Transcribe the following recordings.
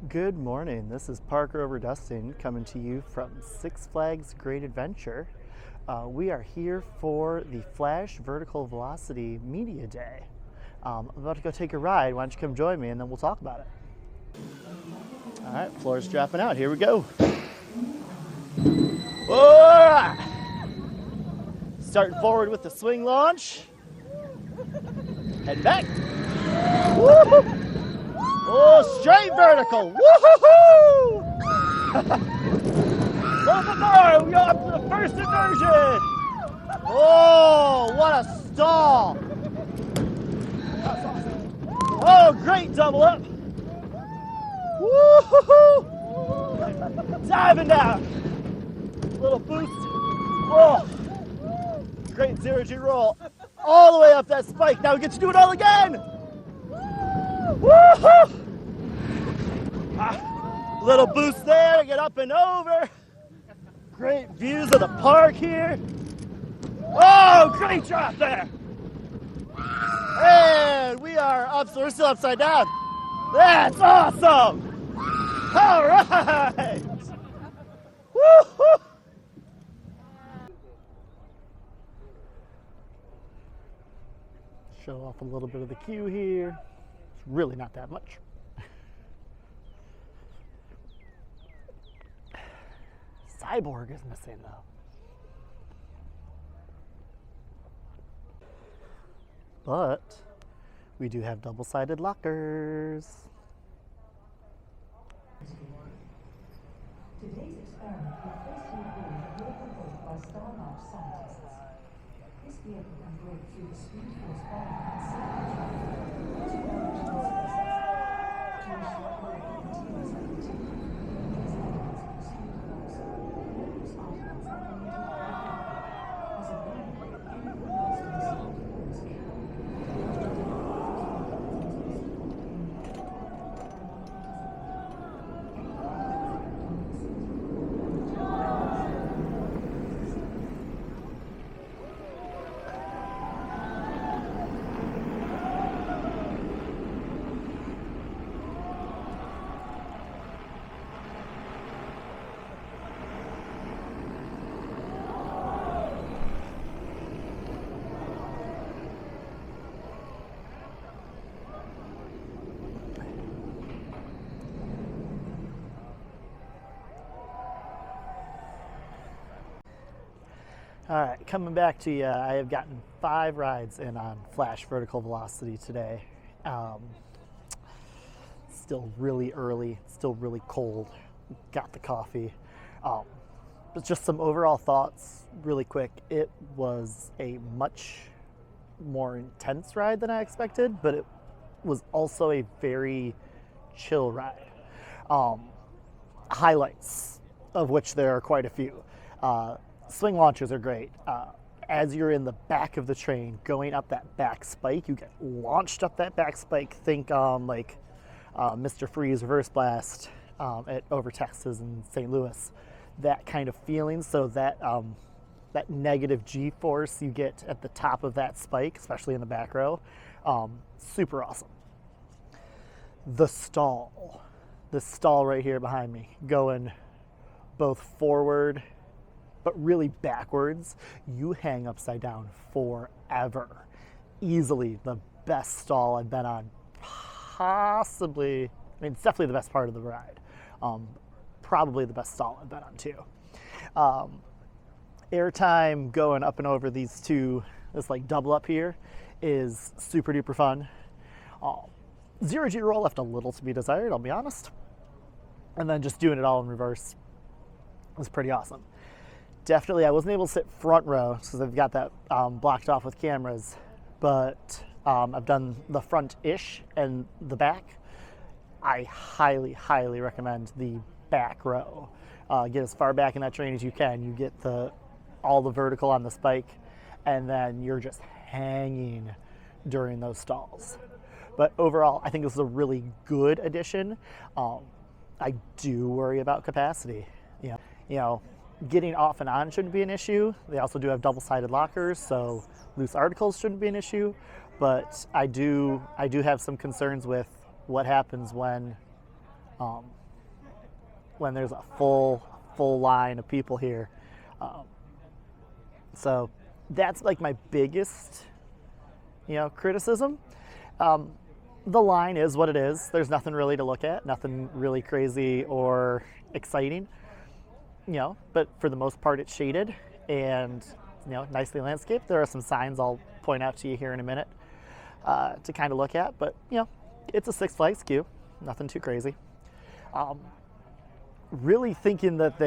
Good morning. This is Parker over Dustin coming to you from Six Flags Great Adventure. We are here for the Flash Vertical Velocity Media Day. I'm about to go take a ride. Why don't you come join me and then we'll talk about it. All right, floor's dropping out. Here we go. Whoa! Starting forward with the swing launch. Head back. Woo-hoo! Oh, straight vertical. Woo-hoo-hoo! A little bit more. We go up to the first inversion. Oh, what a stall. Oh, great double up. Woo-hoo-hoo! Diving down. Little boost. Oh, great 0G roll. All the way up that spike. Now we get to do it all again. Woo-hoo! Little boost there, get up and over. Great views of the park here. Oh, great drop there. And we are up, so we're still upside down. That's awesome. All right. Woo-hoo! Show off a little bit of the queue here. It's really not that much. Cyborg is missing though. But we do have double-sided lockers. Today's experiment will first reveal a vehicle built by star-marked scientists. This vehicle can break through the speed force barrier and safely travel into directions to ensure all of the materials are continued in case evidence of the speed force. No loose articles are permitted to fly. As a warning, anyone lost in the speed force can All right, coming back to you, I have gotten 5 rides in on Flash Vertical Velocity today. Still really early, still really cold. Got the coffee. But just some overall thoughts really quick. It was a much more intense ride than I expected, but it was also a very chill ride. Highlights, of which there are quite a few. Swing launches are great. As you're in the back of the train going up that back spike, you get launched up that back spike. Think like Mr. Freeze Reverse Blast over Texas and St. Louis. That kind of feeling. So that that negative G-force you get at the top of that spike, especially in the back row, super awesome. The stall right here behind me, going both forward but really backwards, you hang upside down forever. Easily the best stall I've been on. Possibly, I mean, it's definitely the best part of the ride. Probably the best stall I've been on too. Airtime going up and over these two, this like double up here, is super duper fun. 0G roll left a little to be desired, I'll be honest. And then just doing it all in reverse was pretty awesome. Definitely, I wasn't able to sit front row because I've got that blocked off with cameras, but I've done the front-ish and the back. I highly, highly recommend the back row. Get as far back in that train as you can. You get all the vertical on the spike, and then you're just hanging during those stalls. But overall, I think this is a really good addition. I do worry about capacity. You know, getting off and on shouldn't be an issue. They also do have double-sided lockers, so loose articles shouldn't be an issue. But I do have some concerns with what happens when when there's a full line of people here. So that's like my biggest, criticism. The line is what it is. There's nothing really to look at, nothing really crazy or exciting, but for the most part it's shaded and, nicely landscaped. There are some signs I'll point out to you here in a minute to kind of look at, but, it's a Six Flags queue, nothing too crazy. Really thinking that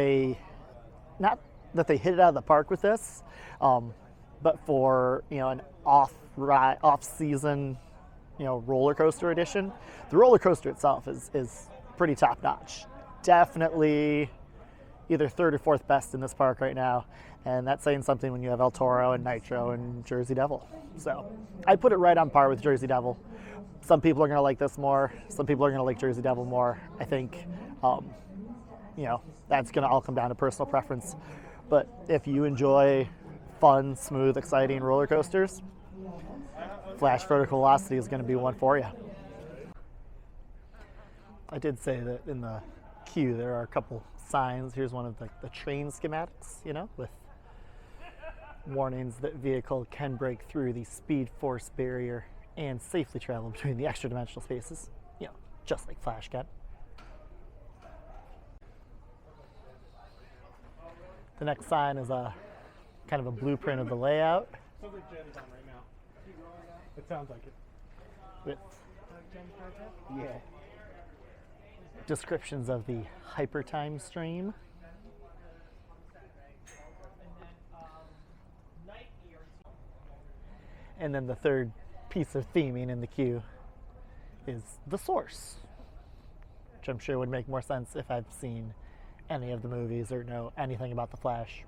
not that they hit it out of the park with this, but for, an off-season, roller coaster edition, the roller coaster itself is pretty top notch. Definitely either third or fourth best in this park right now, and that's saying something when you have El Toro and Nitro and Jersey Devil. So I put it right on par with Jersey Devil. Some people are going to like this more. Some people are going to like Jersey Devil more. I think, that's going to all come down to personal preference. But if you enjoy fun, smooth, exciting roller coasters, Flash Vertical Velocity is going to be one for you. I did say that in the queue there are a couple signs. Here's one of the train schematics, with warnings that vehicle can break through the speed force barrier and safely travel between the extra dimensional spaces, just like Flash can. The next sign is a kind of a blueprint of the layout. Sounds like Jen's on right now. It sounds like it. With descriptions of the hypertime stream. And then the third piece of theming in the queue is the source, which I'm sure would make more sense if I've seen any of the movies or know anything about the Flash,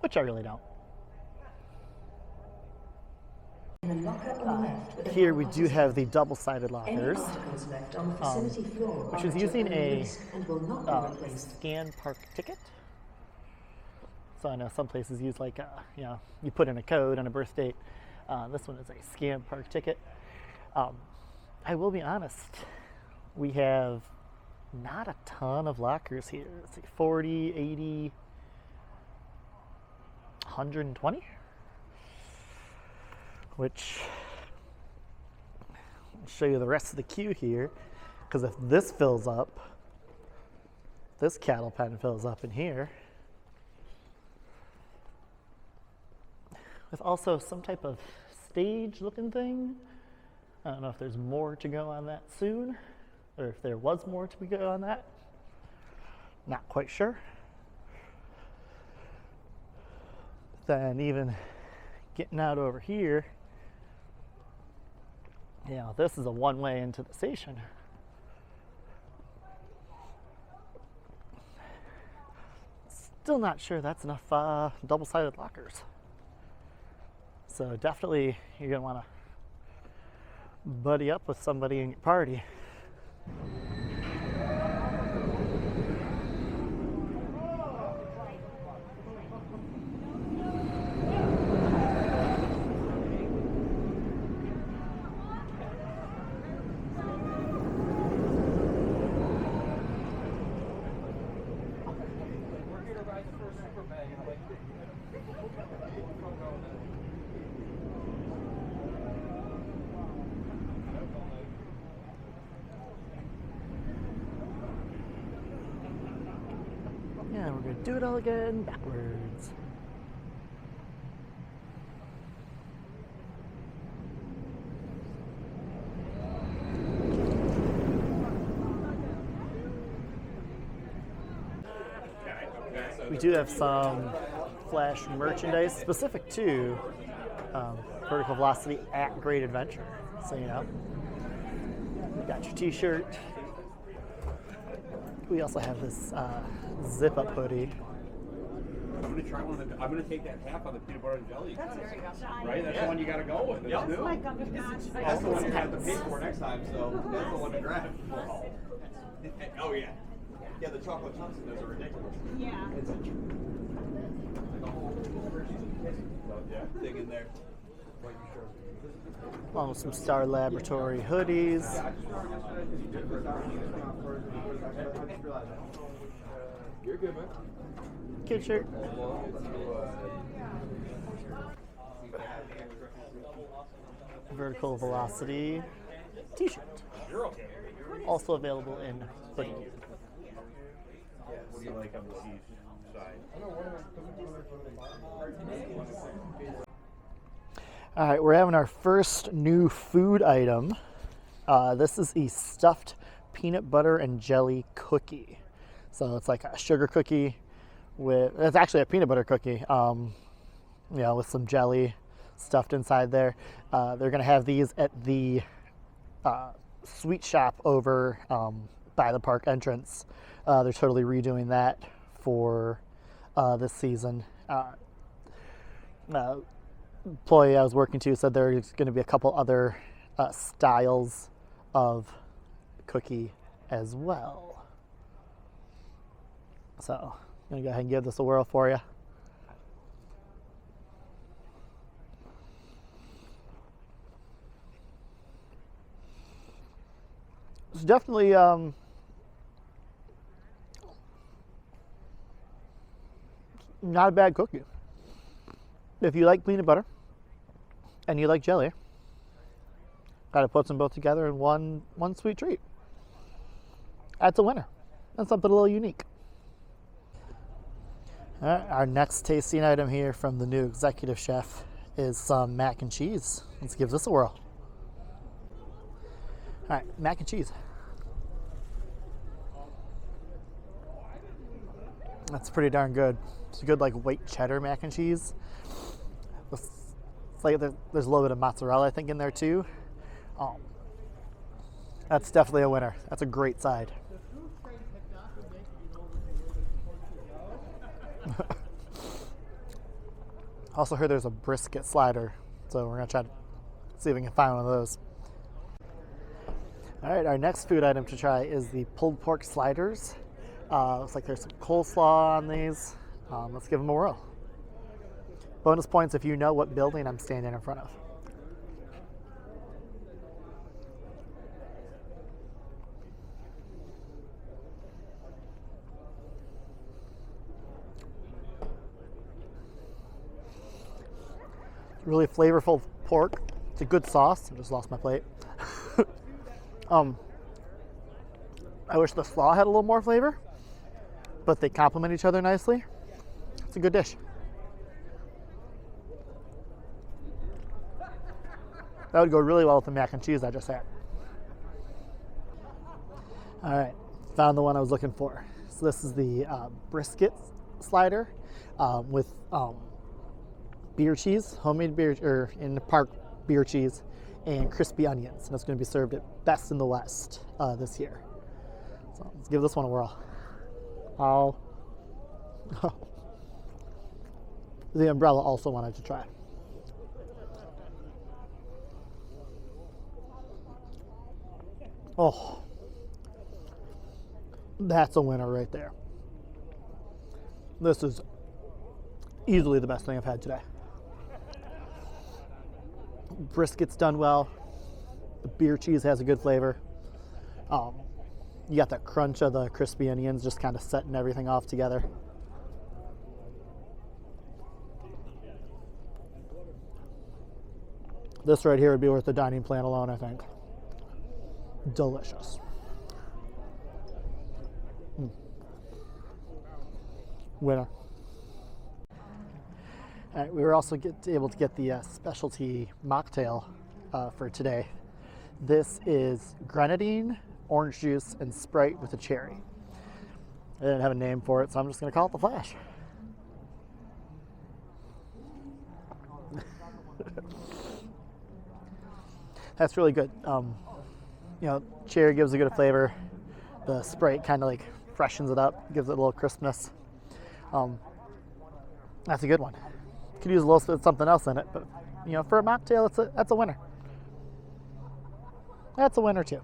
which I really don't. In the locker on the left, with the Here we front do have the double-sided lockers, Any articles left on the facility floor which are is at using your own a risk and will not be replaced. scan park ticket. So I know some places use you put in a code and a birth date. This one is a scan park ticket. I will be honest, we have not a ton of lockers here. It's like 40, 80, 120, which I'll show you the rest of the queue here, because if this fills up, this cattle pen fills up in here, with also some type of stage looking thing. I don't know if there's more to go on that soon, or if there was more to go on that. Not quite sure. Then even getting out over here, this is a one-way into the station. Still not sure that's enough double-sided lockers. So definitely you're gonna wanna buddy up with somebody in your party. We're here to ride the first super bag, and I like it. Yeah, we're gonna do it all again backwards. We do have some Flash merchandise specific to Vertical Velocity at Great Adventure. So, you got your t-shirt. We also have this zip-up hoodie. I'm gonna try one of the. I'm gonna take that half on the peanut butter and jelly. Right? That's the one you gotta go with. Yep. New. That's the one you have to pay for next time, so that's the one to grab. Oh yeah. Yeah, the chocolate chunks in those are ridiculous. Yeah. It's a like a whole yeah, thing in there. Along with some Star Laboratory hoodies. You're good, man. Kid shirt. Vertical Velocity t-shirt. Also available in hoodie. What do you like on the Chiefs side? All right, we're having our first new food item. This is a stuffed peanut butter and jelly cookie. So it's like a sugar cookie with, it's actually a peanut butter cookie, with some jelly stuffed inside there. They're gonna have these at the sweet shop over by the park entrance. They're totally redoing that for this season. Employee I was working to said there's going to be a couple other styles of cookie as well. So I'm going to go ahead and give this a whirl for you. It's definitely not a bad cookie. If you like peanut butter and you like jelly, gotta put them both together in one sweet treat. That's a winner. That's something a little unique. All right, our next tasting item here from the new executive chef is some mac and cheese. Let's give this a whirl. All right, mac and cheese. That's pretty darn good. It's a good like white cheddar mac and cheese. It's like there's a little bit of mozzarella I think in there too. That's definitely a winner. That's a great side. Also heard there's a brisket slider, so we're gonna try to see if we can find one of those. All right, our next food item to try is the pulled pork sliders. Looks like there's some coleslaw on these. Let's give them a whirl. Bonus points if you know what building I'm standing in front of. Really flavorful pork. It's a good sauce. I just lost my plate. I wish the slaw had a little more flavor, but they complement each other nicely. It's a good dish. That would go really well with the mac and cheese I just had. All right, found the one I was looking for. So this is the brisket slider with beer cheese, homemade beer, or in the park beer cheese, and crispy onions. And it's going to be served at Best in the West this year. So let's give this one a whirl. The umbrella also wanted to try. Oh, that's a winner right there. This is easily the best thing I've had today. Brisket's done well. The beer cheese has a good flavor. You got that crunch of the crispy onions just kind of setting everything off together. This right here would be worth the dining plan alone, I think. Delicious. Winner. All right, we were also able to get the specialty mocktail for today. This is grenadine, orange juice, and Sprite with a cherry. I didn't have a name for it, so I'm just going to call it the Flash. That's really good. Cherry gives a good flavor. The Sprite kind of like freshens it up, gives it a little crispness. That's a good one. Could use a little bit of something else in it, but for a mocktail, that's a winner. That's a winner too.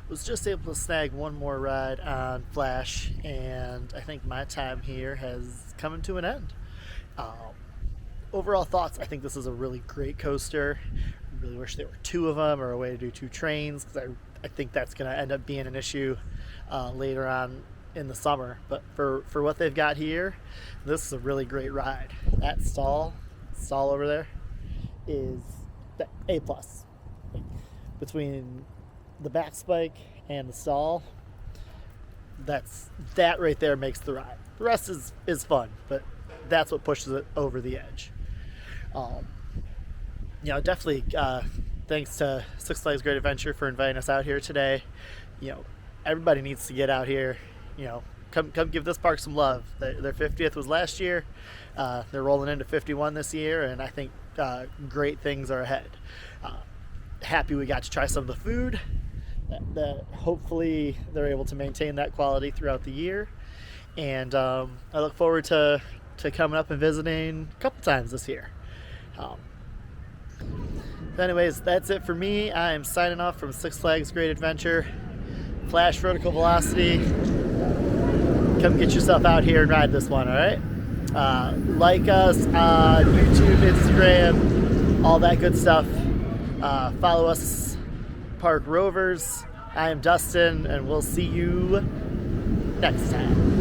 Was just able to snag one more ride on Flash, and I think my time here has come to an end. overall thoughts, I think this is a really great coaster. I really wish there were 2 of them or a way to do 2 trains, because I think that's going to end up being an issue later on in the summer. But for what they've got here, this is a really great ride. That stall over there is the A+. Like, between the back spike and the stall, that right there makes the ride. The rest is fun, but that's what pushes it over the edge. Definitely thanks to Six Flags Great Adventure for inviting us out here today. Everybody needs to get out here. Come give this park some love. Their 50th was last year. They're rolling into 51 this year, and I think great things are ahead. Happy we got to try some of the food. That hopefully they're able to maintain that quality throughout the year. And I look forward to coming up and visiting a couple times this year. Anyways, that's it for me. I am signing off from Six Flags Great Adventure. Flash vertical velocity. Come get yourself out here and ride this one, all right? Like us on YouTube, Instagram, all that good stuff. Follow us, Park Rovers. I am Dustin, and we'll see you next time.